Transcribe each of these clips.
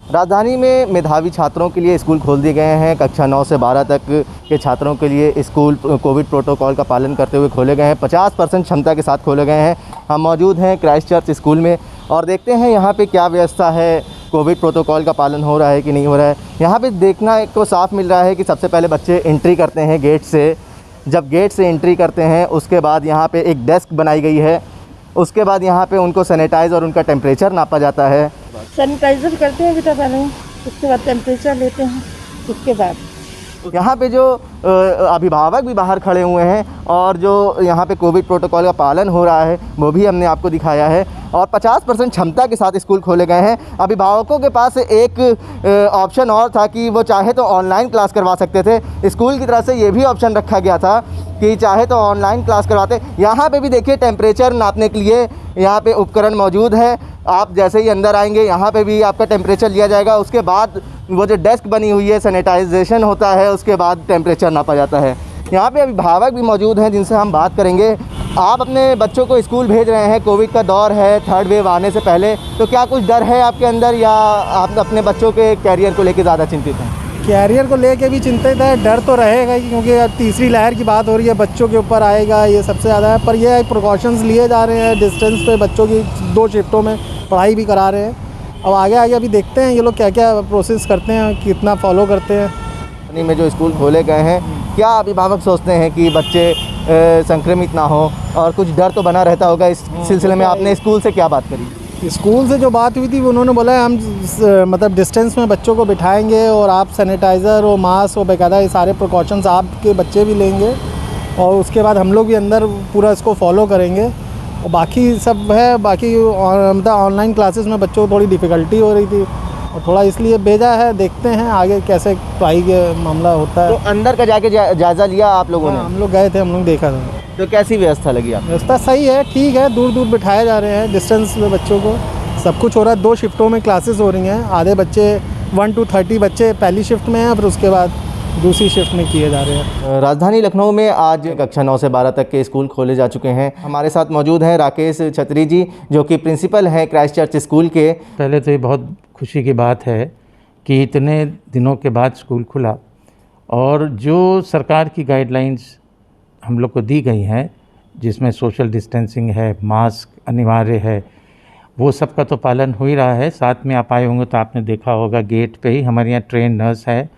राजधानी में मेधावी छात्रों के लिए स्कूल खोल दिए गए हैं। कक्षा 9 से 12 तक के छात्रों के लिए स्कूल कोविड प्रोटोकॉल का पालन करते हुए खोले गए हैं। 50% क्षमता के साथ खोले गए हैं। हम मौजूद हैं क्राइस्ट चर्च स्कूल में और देखते हैं यहाँ पे क्या व्यवस्था है, कोविड प्रोटोकॉल का पालन हो रहा है कि नहीं हो रहा है। यहाँ पे देखना को साफ मिल रहा है कि सबसे पहले बच्चे एंट्री करते हैं गेट से। जब गेट से एंट्री करते हैं उसके बाद यहाँ पे एक डेस्क बनाई गई है। उसके बाद यहाँ पे उनको सैनिटाइज़ और उनका टेम्परेचर नापा जाता है। सैनिटाइज़र करते हैं बेटा पहले, उसके बाद टेम्परेचर लेते हैं। उसके बाद यहाँ पे जो अभिभावक भी बाहर खड़े हुए हैं और जो यहाँ पे कोविड प्रोटोकॉल का पालन हो रहा है वो भी हमने आपको दिखाया है। और 50% क्षमता के साथ स्कूल खोले गए हैं। अभिभावकों के पास एक ऑप्शन और था कि वो चाहे तो ऑनलाइन क्लास करवा सकते थे। स्कूल की तरफ से ये भी ऑप्शन रखा गया था कि चाहे तो ऑनलाइन क्लास करवाते। यहाँ पे भी देखिए टेम्परेचर नापने के लिए यहाँ पे उपकरण मौजूद है। आप जैसे ही अंदर आएंगे यहाँ पे भी आपका टेम्परेचर लिया जाएगा। उसके बाद वो जो डेस्क बनी हुई है सैनिटाइजेशन होता है, उसके बाद टेम्परेचर नापा जाता है। यहाँ पे अभिभावक भी मौजूद हैं जिनसे हम बात करेंगे। आप अपने बच्चों को स्कूल भेज रहे हैं, कोविड का दौर है, थर्ड वेव आने से पहले, तो क्या कुछ डर है आपके अंदर या आप अपने बच्चों के कैरियर को लेकर ज़्यादा चिंतित हैं? कैरियर को लेके भी चिंतित है, डर तो रहेगा ही क्योंकि अब तीसरी लहर की बात हो रही है, बच्चों के ऊपर आएगा ये सबसे ज़्यादा है। पर ये प्रिकॉशंस लिए जा रहे हैं, डिस्टेंस पे बच्चों की 2 शिफ्टों में पढ़ाई भी करा रहे हैं। अब आगे आगे अभी देखते हैं ये लोग क्या क्या प्रोसेस करते हैं, कितना फॉलो करते हैं। में जो स्कूल खोले गए हैं, क्या अभिभावक सोचते हैं कि बच्चे संक्रमित ना हो और कुछ डर तो बना रहता होगा? इस सिलसिले में आपने स्कूल से क्या बात करी? स्कूल से जो बात हुई थी उन्होंने बोला है हम मतलब डिस्टेंस में बच्चों को बिठाएंगे और आप सैनिटाइज़र और मास्क और बाकायदा ये सारे प्रिकॉशंस आपके बच्चे भी लेंगे और उसके बाद हम लोग भी अंदर पूरा इसको फॉलो करेंगे। और बाकी सब है, बाकी मतलब ऑनलाइन क्लासेस में बच्चों को थोड़ी डिफ़िकल्टी हो रही थी और थोड़ा इसलिए भेजा है। देखते हैं आगे कैसे पढ़ाई के मामला होता है। तो अंदर का जाके जायज़ा लिया आप लोगों ने? हम लोग गए थे, हम लोग देखा था। तो कैसी व्यवस्था लगी आपको? व्यवस्था सही है, ठीक है। दूर दूर बिठाए जा रहे हैं, डिस्टेंस में बच्चों को सब कुछ हो रहा है। 2 शिफ्टों में क्लासेस हो रही हैं। आधे बच्चे 1 to 30 बच्चे पहली शिफ्ट में हैं, फिर उसके बाद दूसरी शिफ्ट में किए जा रहे हैं। राजधानी लखनऊ में आज कक्षा 9 से 12 तक के स्कूल खोले जा चुके हैं। हमारे साथ मौजूद हैं राकेश छत्री जी, जो कि प्रिंसिपल हैं क्राइस्ट चर्च स्कूल के। पहले तो ये बहुत खुशी की बात है कि इतने दिनों के बाद स्कूल खुला और जो सरकार की गाइडलाइंस हम लोग को दी गई हैं, जिसमें सोशल डिस्टेंसिंग है, मास्क अनिवार्य है, वो सब का तो पालन हो ही रहा है। साथ में आप आए होंगे तो आपने देखा होगा गेट पे ही हमारे यहाँ ट्रेन नर्स है,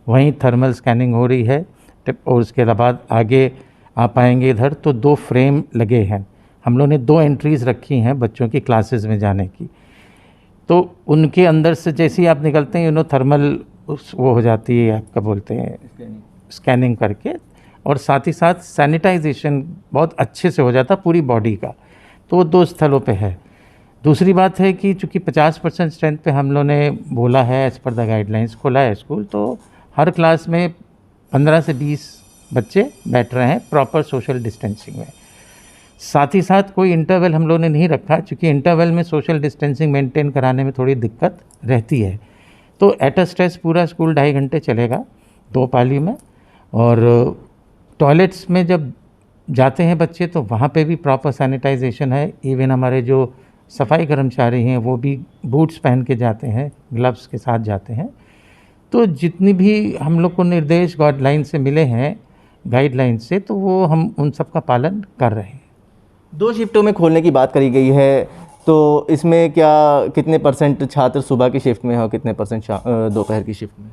वहीं थर्मल स्कैनिंग हो रही है। और उसके बाद आगे आप आएंगे इधर तो 2 फ्रेम लगे हैं। हम लोग ने 2 एंट्रीज़ रखी हैं बच्चों की क्लासेस में जाने की, तो उनके अंदर से जैसे ही आप निकलते हैं थर्मल वो हो जाती है, आपका बोलते हैं स्कैनिंग करके, और साथ ही साथ सैनिटाइजेशन बहुत अच्छे से हो जाता पूरी बॉडी का। तो वो 2 स्थलों पे है। दूसरी बात है कि चूँकि 50% स्ट्रेंथ पे हम लोग ने बोला है एज़ पर द गाइडलाइंस खोला है स्कूल, तो हर क्लास में 15 से 20 बच्चे बैठ रहे हैं प्रॉपर सोशल डिस्टेंसिंग में। साथ ही साथ कोई इंटरवल हम लोग ने नहीं रखा, क्योंकि इंटरवल में सोशल डिस्टेंसिंग मेंटेन कराने में थोड़ी दिक्कत रहती है। तो एट अ स्ट्रेस पूरा स्कूल 2.5 घंटे चलेगा 2 पाली में। और टॉयलेट्स में जब जाते हैं बच्चे तो वहाँ पे भी प्रॉपर सैनिटाइजेशन है। इवन हमारे जो सफाई कर्मचारी हैं वो भी बूट्स पहन के जाते हैं, ग्लव्स के साथ जाते हैं। तो जितनी भी हम लोग को निर्देश गाइडलाइन से मिले हैं, गाइडलाइन से, तो वो हम उन सब का पालन कर रहे हैं। 2 शिफ्टों में खोलने की बात करी गई है, तो इसमें क्या कितने % छात्र सुबह की शिफ्ट में हो, कितने % दोपहर की शिफ्ट में?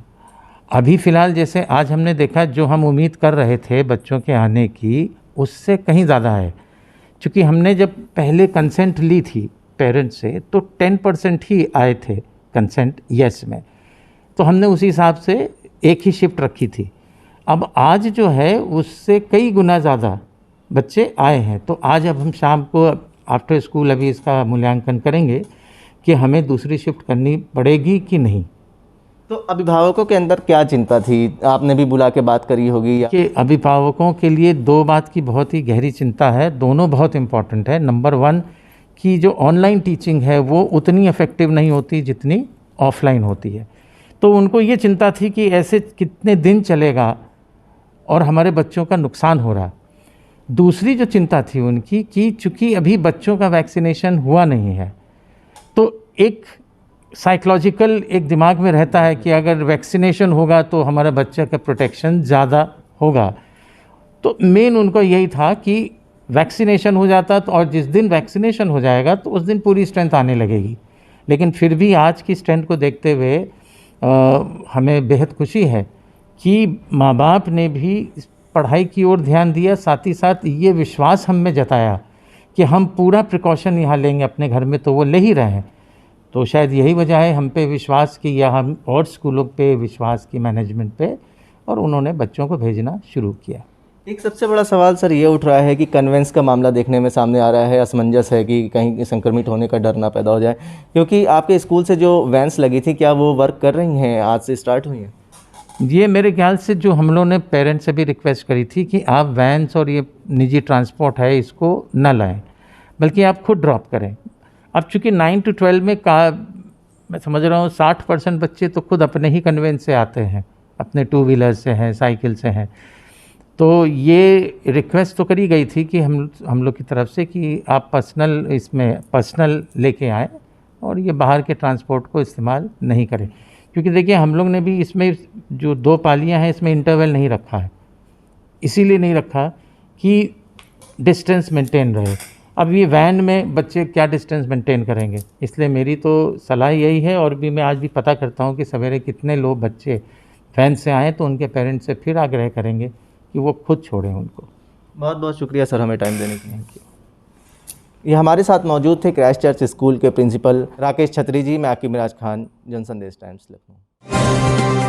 अभी फ़िलहाल जैसे आज हमने देखा, जो हम उम्मीद कर रहे थे बच्चों के आने की, उससे कहीं ज़्यादा है। क्योंकि हमने जब पहले कंसेंट ली थी पेरेंट्स से तो 10% ही आए थे कंसेंट येस में, तो हमने उसी हिसाब से एक ही शिफ्ट रखी थी। अब आज जो है उससे कई गुना ज़्यादा बच्चे आए हैं। तो आज अब हम शाम को आफ्टर स्कूल अभी इसका मूल्यांकन करेंगे कि हमें दूसरी शिफ्ट करनी पड़ेगी कि नहीं। तो अभिभावकों के अंदर क्या चिंता थी? आपने भी बुला के बात करी होगी या? कि अभिभावकों के लिए 2 बात की बहुत ही गहरी चिंता है, दोनों बहुत इम्पॉर्टेंट है। नंबर 1 कि जो ऑनलाइन टीचिंग है वो उतनी इफ़ेक्टिव नहीं होती जितनी ऑफलाइन होती है। तो उनको ये चिंता थी कि ऐसे कितने दिन चलेगा और हमारे बच्चों का नुकसान हो रहा। दूसरी जो चिंता थी उनकी कि चूँकि अभी बच्चों का वैक्सीनेशन हुआ नहीं है, तो एक साइकोलॉजिकल एक दिमाग में रहता है कि अगर वैक्सीनेशन होगा तो हमारा बच्चा का प्रोटेक्शन ज़्यादा होगा। तो मेन उनको यही था कि वैक्सीनेशन हो जाता तो, और जिस दिन वैक्सीनेशन हो जाएगा तो उस दिन पूरी स्ट्रेंथ आने लगेगी। लेकिन फिर भी आज की स्ट्रेंथ को देखते हुए हमें बेहद खुशी है कि माँ बाप ने भी पढ़ाई की ओर ध्यान दिया, साथ ही साथ ये विश्वास हम में जताया कि हम पूरा प्रिकॉशन यहाँ लेंगे अपने घर में, तो वो ले ही रहे हैं। तो शायद यही वजह है हम पे विश्वास की, या हम और स्कूलों पे विश्वास की मैनेजमेंट पे, और उन्होंने बच्चों को भेजना शुरू किया। एक सबसे बड़ा सवाल सर ये उठ रहा है कि कन्वेंस का मामला देखने में सामने आ रहा है, असमंजस है कि कहीं संक्रमित होने का डर ना पैदा हो जाए, क्योंकि आपके स्कूल से जो वैन्स लगी थी क्या वो वर्क कर रही हैं, आज से स्टार्ट हुई हैं? ये मेरे ख्याल से जो हम लोगों ने पेरेंट्स से भी रिक्वेस्ट करी थी कि आप वैन्स और ये निजी ट्रांसपोर्ट है इसको न लाएं, बल्कि आप खुद ड्रॉप करें। अब चूँकि 9 to 12 में मैं समझ रहा हूँ 60% बच्चे तो खुद अपने ही कन्वेंस से आते हैं, अपने 2 व्हीलर से हैं, साइकिल से हैं। तो ये रिक्वेस्ट तो करी गई थी कि हम लोग की तरफ से कि आप पर्सनल लेके आएँ और ये बाहर के ट्रांसपोर्ट को इस्तेमाल नहीं करें। क्योंकि देखिए हम लोग ने भी इसमें जो 2 पालियाँ हैं इसमें इंटरवल नहीं रखा है, इसीलिए नहीं रखा कि डिस्टेंस मेंटेन रहे। अब ये वैन में बच्चे क्या डिस्टेंस मेंटेन करेंगे, इसलिए मेरी तो सलाह यही है। और भी मैं आज भी पता करता हूँ कि सवेरे कितने लोग बच्चे वैन से आएँ, तो उनके पेरेंट्स से फिर आग्रह करेंगे कि वो खुद छोड़ें उनको। बहुत बहुत शुक्रिया सर हमें टाइम देने के लिए। ये हमारे साथ मौजूद थे क्राइस्ट चर्च स्कूल के प्रिंसिपल राकेश छत्री जी। मैं आकिब मिराज खान, जनसंदेश टाइम्स, लखनऊ।